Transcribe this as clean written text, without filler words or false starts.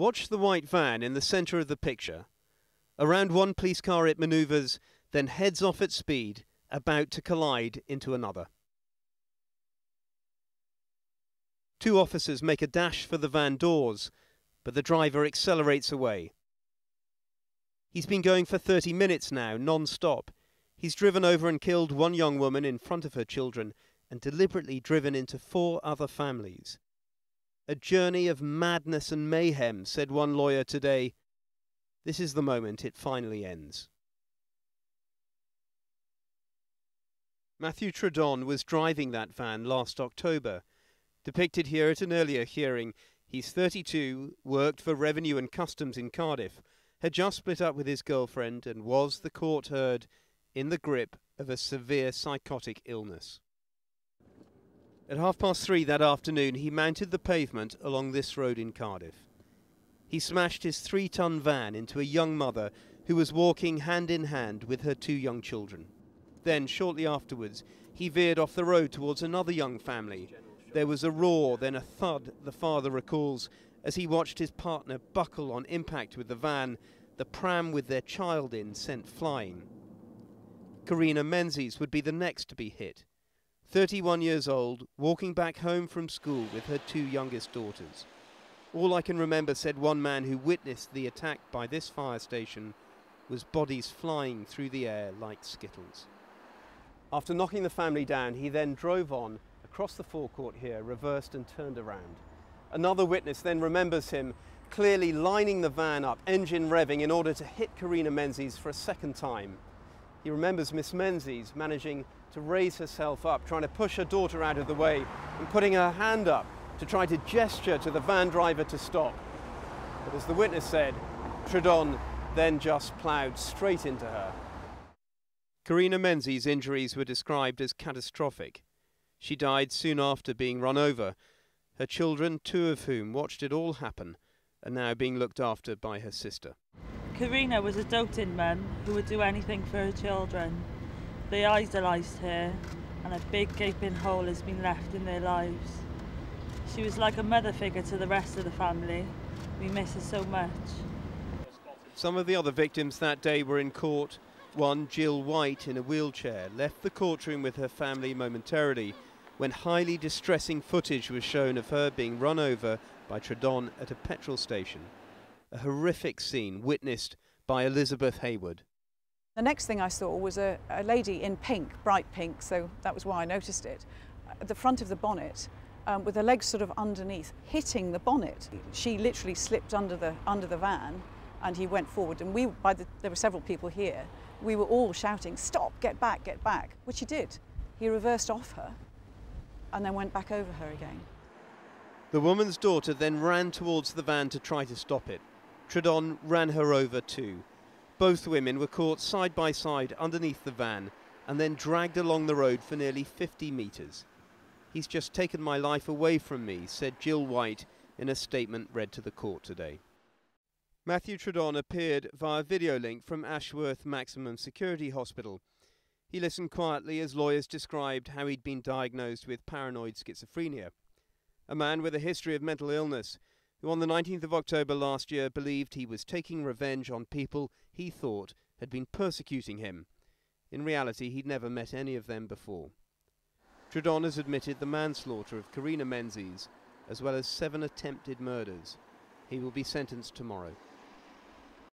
Watch the white van in the centre of the picture. Around one police car it manoeuvres, then heads off at speed, about to collide into another. Two officers make a dash for the van doors, but the driver accelerates away. He's been going for 30 minutes now, non-stop. He's driven over and killed one young woman in front of her children and deliberately driven into 4 other families. A journey of madness and mayhem, said one lawyer today. This is the moment it finally ends. Matthew Tvrdon was driving that van last October. Depicted here at an earlier hearing, he's 32, worked for Revenue and Customs in Cardiff, had just split up with his girlfriend and was, the court heard, in the grip of a severe psychotic illness. At 3:30 that afternoon, he mounted the pavement along this road in Cardiff. He smashed his 3-ton van into a young mother who was walking hand in hand with her 2 young children. Then, shortly afterwards, he veered off the road towards another young family. There was a roar, then a thud, the father recalls, as he watched his partner buckle on impact with the van, the pram with their child in sent flying. Karina Menzies would be the next to be hit. 31 years old, walking back home from school with her 2 youngest daughters. All I can remember, said one man who witnessed the attack by this fire station, was bodies flying through the air like skittles. After knocking the family down, he then drove on across the forecourt here, reversed and turned around. Another witness then remembers him clearly lining the van up, engine revving, in order to hit Karina Menzies for a second time. He remembers Miss Menzies managing to raise herself up, trying to push her daughter out of the way and putting her hand up to try to gesture to the van driver to stop. But as the witness said, Tvrdon then just ploughed straight into her. Karina Menzies' injuries were described as catastrophic. She died soon after being run over. Her children, 2 of whom watched it all happen, are now being looked after by her sister. Karina was a doting mum who would do anything for her children. They idolised her, and a big gaping hole has been left in their lives. She was like a mother figure to the rest of the family. We miss her so much. Some of the other victims that day were in court. One, Jill White, in a wheelchair, left the courtroom with her family momentarily when highly distressing footage was shown of her being run over by Tvrdon at a petrol station. A horrific scene witnessed by Elizabeth Hayward. The next thing I saw was a lady in pink, bright pink, so that was why I noticed it, at the front of the bonnet, with her legs sort of underneath, hitting the bonnet. She literally slipped under the van, and he went forward, and there were several people here. We were all shouting, "Stop, get back," which he did. He reversed off her and then went back over her again. The woman's daughter then ran towards the van to try to stop it. Tvrdon ran her over too. Both women were caught side by side underneath the van and then dragged along the road for nearly 50 metres. "He's just taken my life away from me," said Jill White in a statement read to the court today. Matthew Tvrdon appeared via video link from Ashworth Maximum Security Hospital. He listened quietly as lawyers described how he'd been diagnosed with paranoid schizophrenia. A man with a history of mental illness who on the 19th of October last year believed he was taking revenge on people he thought had been persecuting him. In reality, he'd never met any of them before. Tvrdon has admitted the manslaughter of Karina Menzies, as well as 7 attempted murders. He will be sentenced tomorrow.